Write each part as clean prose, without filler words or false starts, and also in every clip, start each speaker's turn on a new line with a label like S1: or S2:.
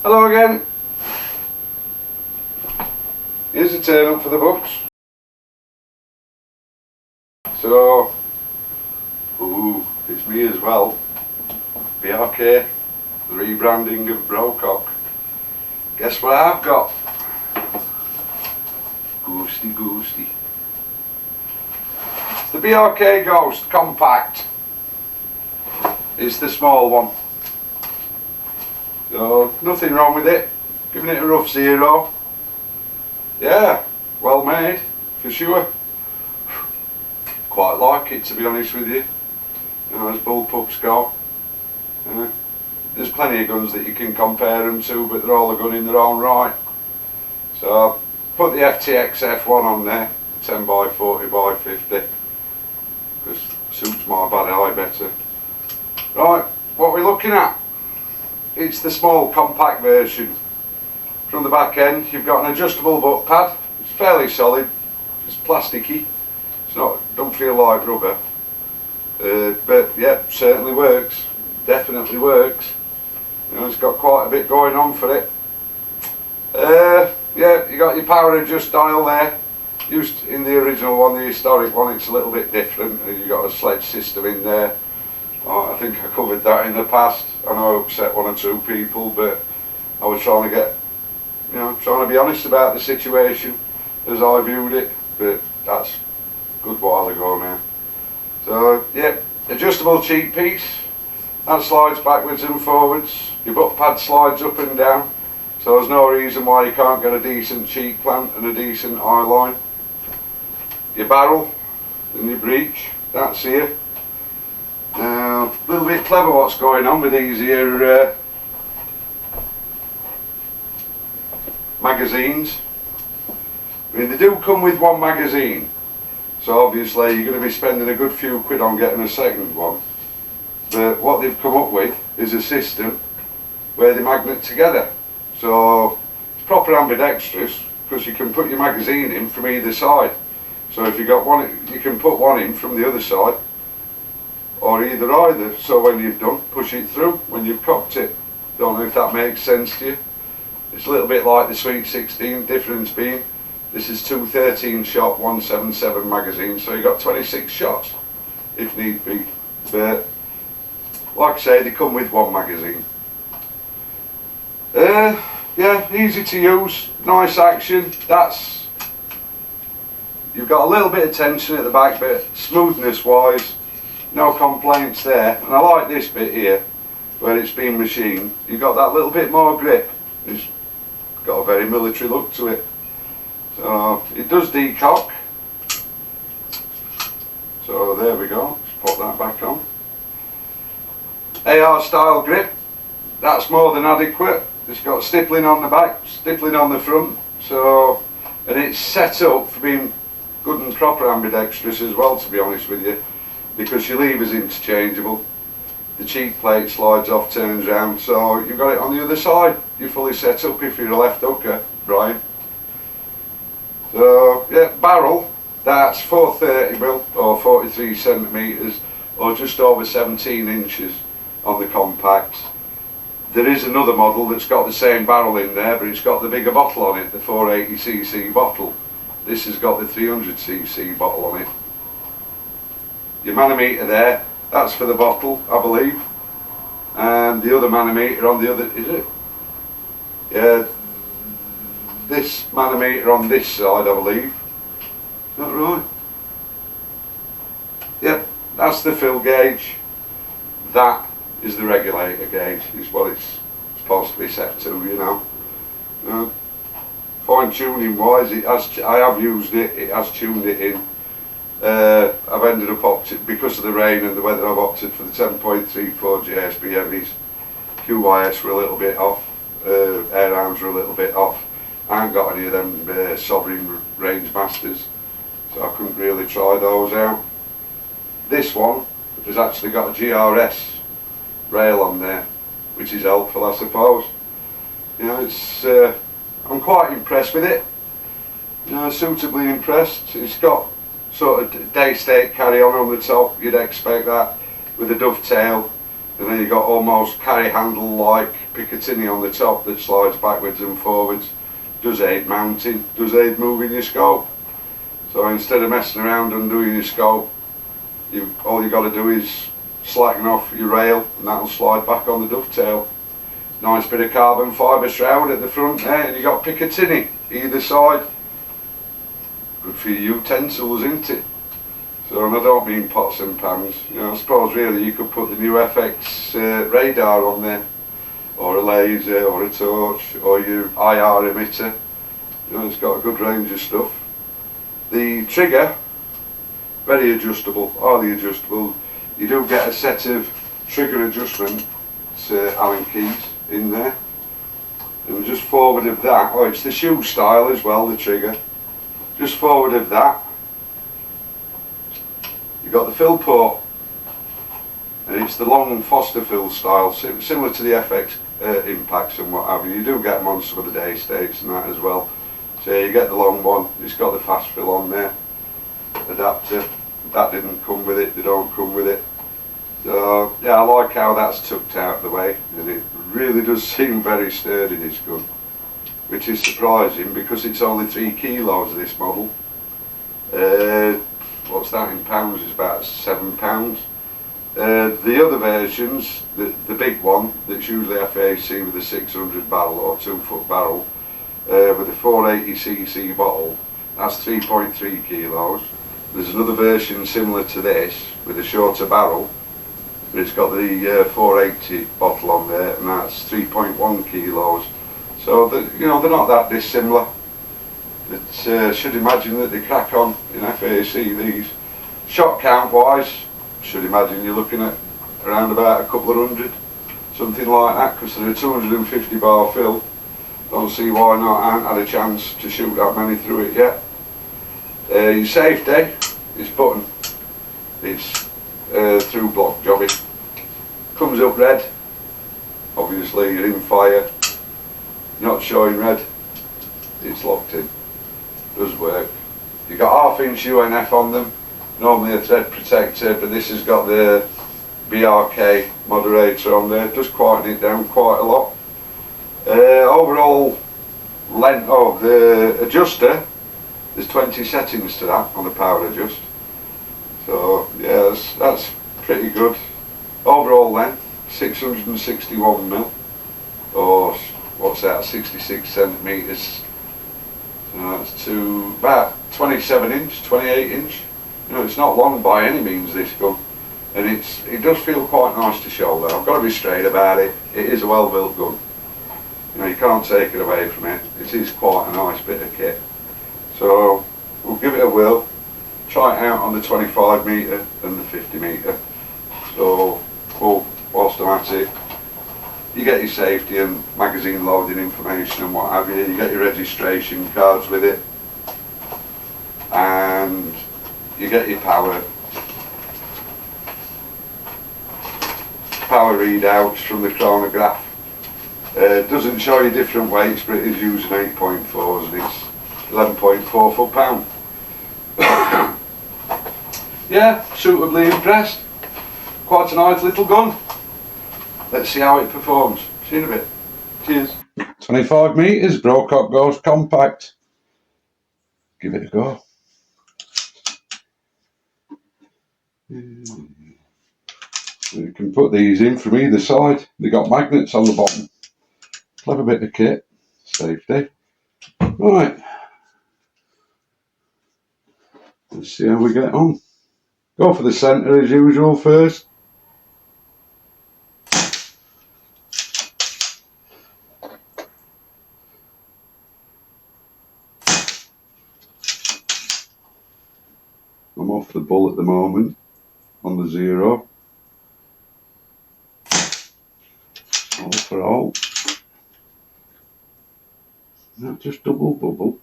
S1: Hello again. Here's a turn up for the books. So, it's me as well. BRK, the rebranding of Brocock. Guess what I've got? Ghosty. It's the BRK Ghost Compact. It's the small one. So, nothing wrong with it. Giving it a rough 0. Yeah, well made, for sure. Quite like it, to be honest with you. You know, as bullpups go. There's plenty of guns that you can compare them to, but they're all a gun in their own right. So, put the FTX F1 on there, 10x40x50, because it suits my bad eye better. Right, what we're looking at, it's the small compact version. From the back end, you've got an adjustable butt pad. It's fairly solid, it's plasticky, don't feel like rubber, but yeah, certainly works, definitely works. You know, it's got quite a bit going on for it. Yeah, you got your power adjust dial there. Used in the original one, the historic one, it's a little bit different. You've got a sledge system in there. I think I covered that in the past. I know I upset one or two people, but I was trying to trying to be honest about the situation as I viewed it, but that's a good while ago now. So yeah, adjustable cheek piece, that slides backwards and forwards. Your butt pad slides up and down, so there's no reason why you can't get a decent cheek plant and a decent eye line. Your barrel and your breech, that's here. Now, a little bit clever what's going on with these here magazines. I mean, they do come with one magazine, so obviously you're going to be spending a good few quid on getting a second one. But what they've come up with is a system where they magnet together. So it's proper ambidextrous, because you can put your magazine in from either side. So if you got one, you can put one in from the other side, or either. So when you've done, push it through when you've cocked it. Don't know if that makes sense to you. It's a little bit like the Sweet 16, difference being this is 2 13-shot 177 magazines, so you've got 26 shots if need be. But like I say, they come with one magazine. Yeah, easy to use, nice action. You've got a little bit of tension at the back, but smoothness wise, no complaints there. And I like this bit here where it's been machined. You've got that little bit more grip. It's got a very military look to it. So it does decock. So there we go, let's put that back on. AR style grip, that's more than adequate. It's got stippling on the back, stippling on the front, and it's set up for being good and proper ambidextrous as well, to be honest with you, because your lever's interchangeable. The cheek plate slides off, turns round, so you've got it on the other side. You're fully set up if you're a left hooker, Brian. So yeah, barrel, that's 430mm or 43 centimetres or just over 17 inches on the compact. There is another model that's got the same barrel in there, but it's got the bigger bottle on it, the 480cc bottle. This has got the 300cc bottle on it. Your manometer there, that's for the bottle, I believe. And the other manometer on the other, is it? Yeah, this manometer on this side, I believe. Is that right? Yep, that's the fill gauge. That is the regulator gauge, is what it's supposed to be set to, you know. Fine tuning wise, I have used it, it has tuned it in. I've ended up opting, because of the rain and the weather, I've opted for the 10.34 JSB heavies. QYS were a little bit off, air arms were a little bit off. I haven't got any of them sovereign range masters, so I couldn't really try those out. This one has actually got a GRS rail on there, which is helpful, I suppose. You know, it's I'm quite impressed with it. You know, suitably impressed. It's got sort of day state carry on the top. You'd expect that with a dovetail. and then you've got almost carry handle like Picatinny on the top that slides backwards and forwards. Does aid mounting, does aid moving your scope. So instead of messing around undoing your scope, all you got to do is slacken off your rail and that'll slide back on the dovetail. Nice bit of carbon fibre shroud at the front there, and you got Picatinny either side. Good for your utensils, isn't it? So, and I don't mean pots and pans. You know, I suppose really you could put the new FX radar on there, or a laser, or a torch, or your IR emitter. You know, it's got a good range of stuff. The trigger, very adjustable, highly adjustable. You do get a set of trigger adjustment Allen keys in there, and just forward of that, oh, it's the shoe style as well, the trigger. Just forward of that, you've got the fill port, and it's the long Foster fill style, similar to the FX impacts and what have you. You do get them on some of the day states and that as well. So you get the long one, it's got the fast fill on there, adapter. That didn't come with it, they don't come with it. So yeah, I like how that's tucked out of the way, and it really does seem very sturdy, this gun, which is surprising because it's only 3 kilos of this model. What's that in pounds? It's about £7. The other versions, the big one that's usually FAC with a 600 barrel or 2-foot barrel with a 480cc bottle, that's 3.3 kilos. There's another version similar to this with a shorter barrel, but it's got the 480 bottle on there, and that's 3.1 kilos. So you know, they're not that dissimilar. It should imagine that they crack on in FAC. These shot count wise, should imagine you're looking at around about a couple of hundred, something like that, because they're a 250 bar fill. Don't see why not. I haven't had a chance to shoot that many through it yet. Your safety is button. It's through block jobbing. Comes up red. Obviously you're in fire. Not showing red. It's locked in. Does work. You've got 1/2 inch UNF on them. Normally a thread protector, but this has got the BRK moderator on there. It does quieten it down quite a lot. Overall length of the adjuster, there's 20 settings to that on the power adjust. So yeah, that's pretty good. Overall length, 661mm, or what's that, 66 centimetres. So that's to about 27 inch, 28 inch. You know, it's not long by any means, this gun, and it does feel quite nice to shoulder. I've got to be straight about it. It is a well built gun. You know, you can't take it away from it. It is quite a nice bit of kit. So we'll give it a whirl. Try it out on the 25mm and the 50mm. So whilst I'm at it, you get your safety and magazine loading information and what have you. You get your registration cards with it, and you get your power readouts from the chronograph. It doesn't show you different weights, but it is using 8.4s and it's 11.4 foot-pound. Yeah, suitably impressed. Quite a nice little gun. Let's see how it performs. See you in a bit. Cheers. 25 metres, BRK Ghost compact. Give it a go. You can put these in from either side. They got magnets on the bottom. Clever bit of kit. Safety. Right. Let's see how we get on. Go for the centre as usual first. I'm off the bull at the moment on the 0. All for all. Not just double bubble.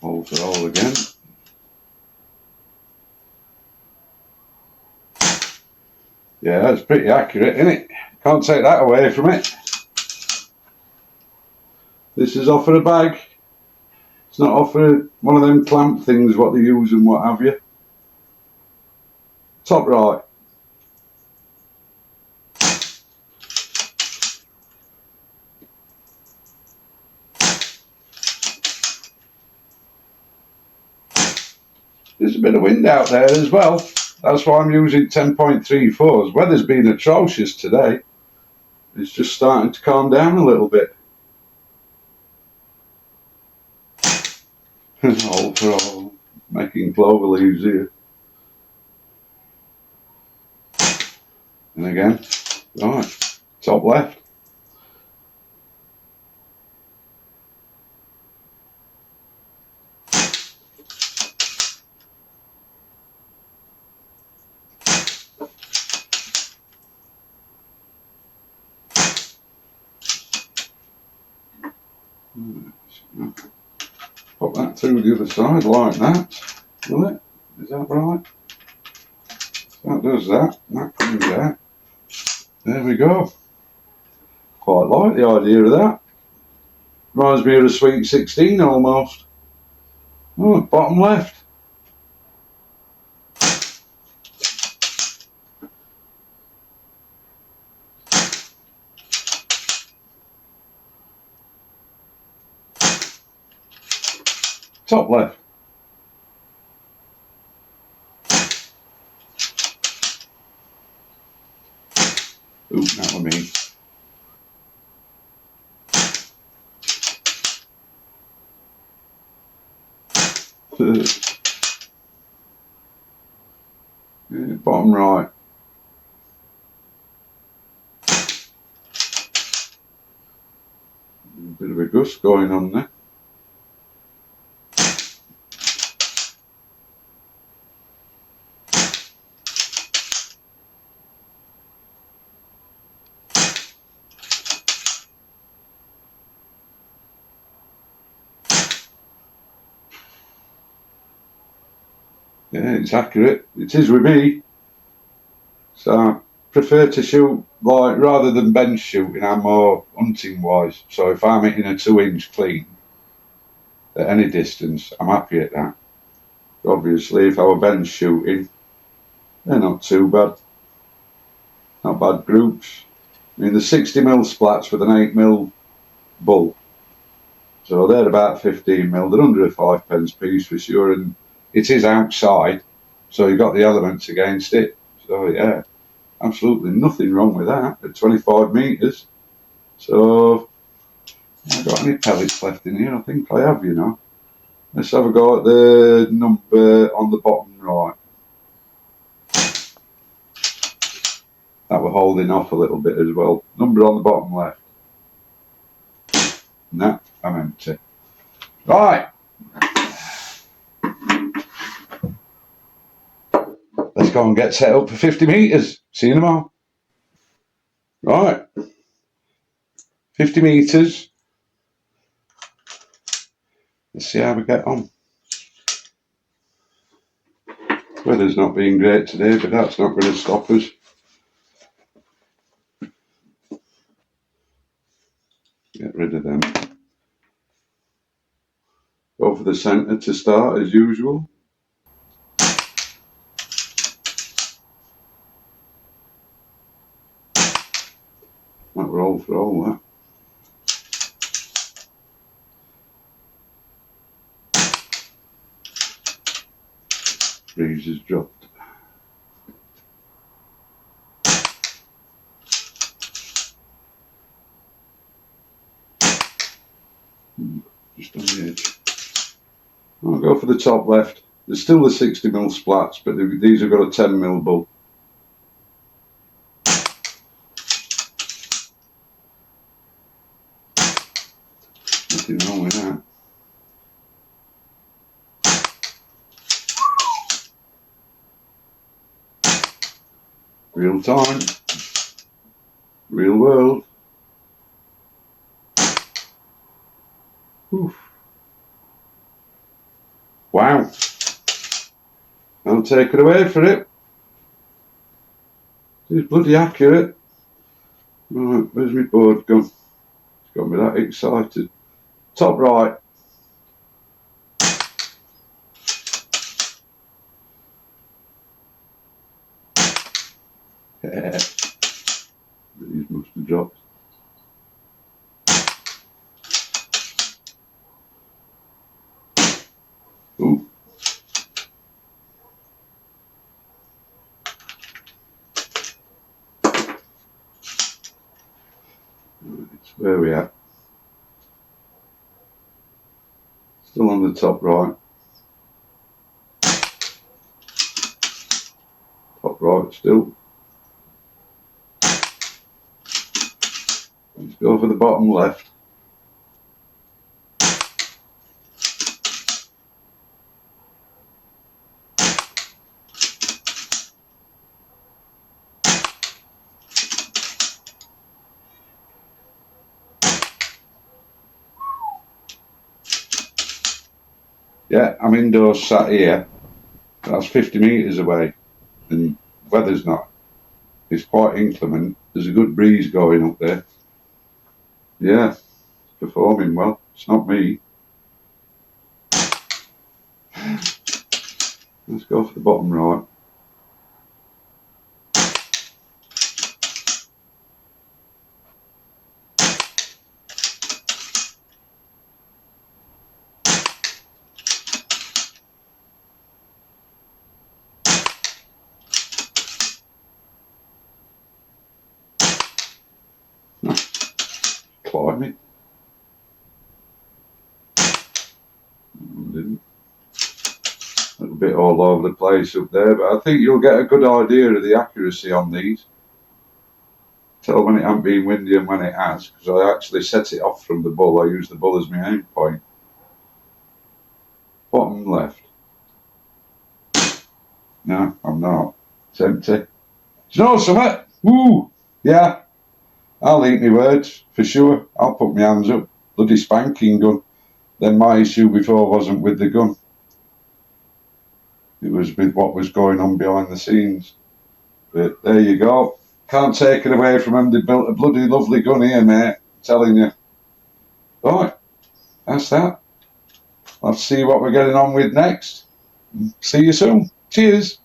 S1: All for all again. Yeah, that's pretty accurate, isn't it? Can't take that away from it. This is off for a bag. It's not off for one of them clamp things what they use and what have you. top right. There's a bit of wind out there as well. That's why I'm using 10.34s. Weather's been atrocious today. It's just starting to calm down a little bit. All for all, making clover leaves here. And again, right, top left. Pop that through the other side like that, will it? Is that right? That does that, and that comes out. There we go. Quite like the idea of that. Reminds me of a Sweet 16 almost. Oh, bottom left. Top left. Ooh, that was me. Yeah, bottom right. A bit of a gust going on there. Yeah, it's accurate. It is with me. So I prefer to shoot like rather than bench shooting. I'm more hunting wise. So if I'm hitting a 2-inch clean at any distance, I'm happy at that. Obviously, if I were bench shooting, they're not too bad. Not bad groups. I mean, the 60mm splats with an 8mm bull. So they're about 15mm. They're under a 5p piece for sure. And it is outside. So you've got the elements against it. So yeah, absolutely nothing wrong with that at 25 metres. So, have I got any pellets left in here? I think I have, you know. Let's have a go at the number on the bottom right. That we're holding off a little bit as well. Number on the bottom left. Nah, I'm empty. Right. Let's go and get set up for 50 metres. See you tomorrow. Right. 50 metres. Let's see how we get on. Weather's not been great today, but that's not going to stop us. Get rid of them. Go for the centre to start as usual. That were all for all that. Breeze has dropped. Just on the edge. I'll go for the top left. There's still the 60mm splats, but these have got a 10mm bull. Nothing wrong with that. Real time. Real world. Oof. Wow. I'll take it away for it. It's bloody accurate. Right, where's my board gone? It's got me that excited. Top right. These must have dropped. Ooh. It's where we at? Still on the top right. Top right still. Let's go for the bottom left. Yeah, I'm indoors sat here. That's 50 metres away. And weather's not. It's quite inclement. There's a good breeze going up there. Yeah, it's performing well. It's not me. Let's go for the bottom right. Climbing. Didn't. A little bit all over the place up there, but I think you'll get a good idea of the accuracy on these. Tell when it hasn't been windy and when it has, because I actually set it off from the bull. I use the bull as my aim point. Bottom left. No, I'm not. It's empty. It's no summit. Woo! Yeah, I'll eat my words, for sure. I'll put my hands up. Bloody spanking gun. Then my issue before wasn't with the gun. It was with what was going on behind the scenes. But there you go. Can't take it away from them. They built a bloody lovely gun here, mate. I'm telling you. Right, that's that. Let's see what we're getting on with next. See you soon. Cheers.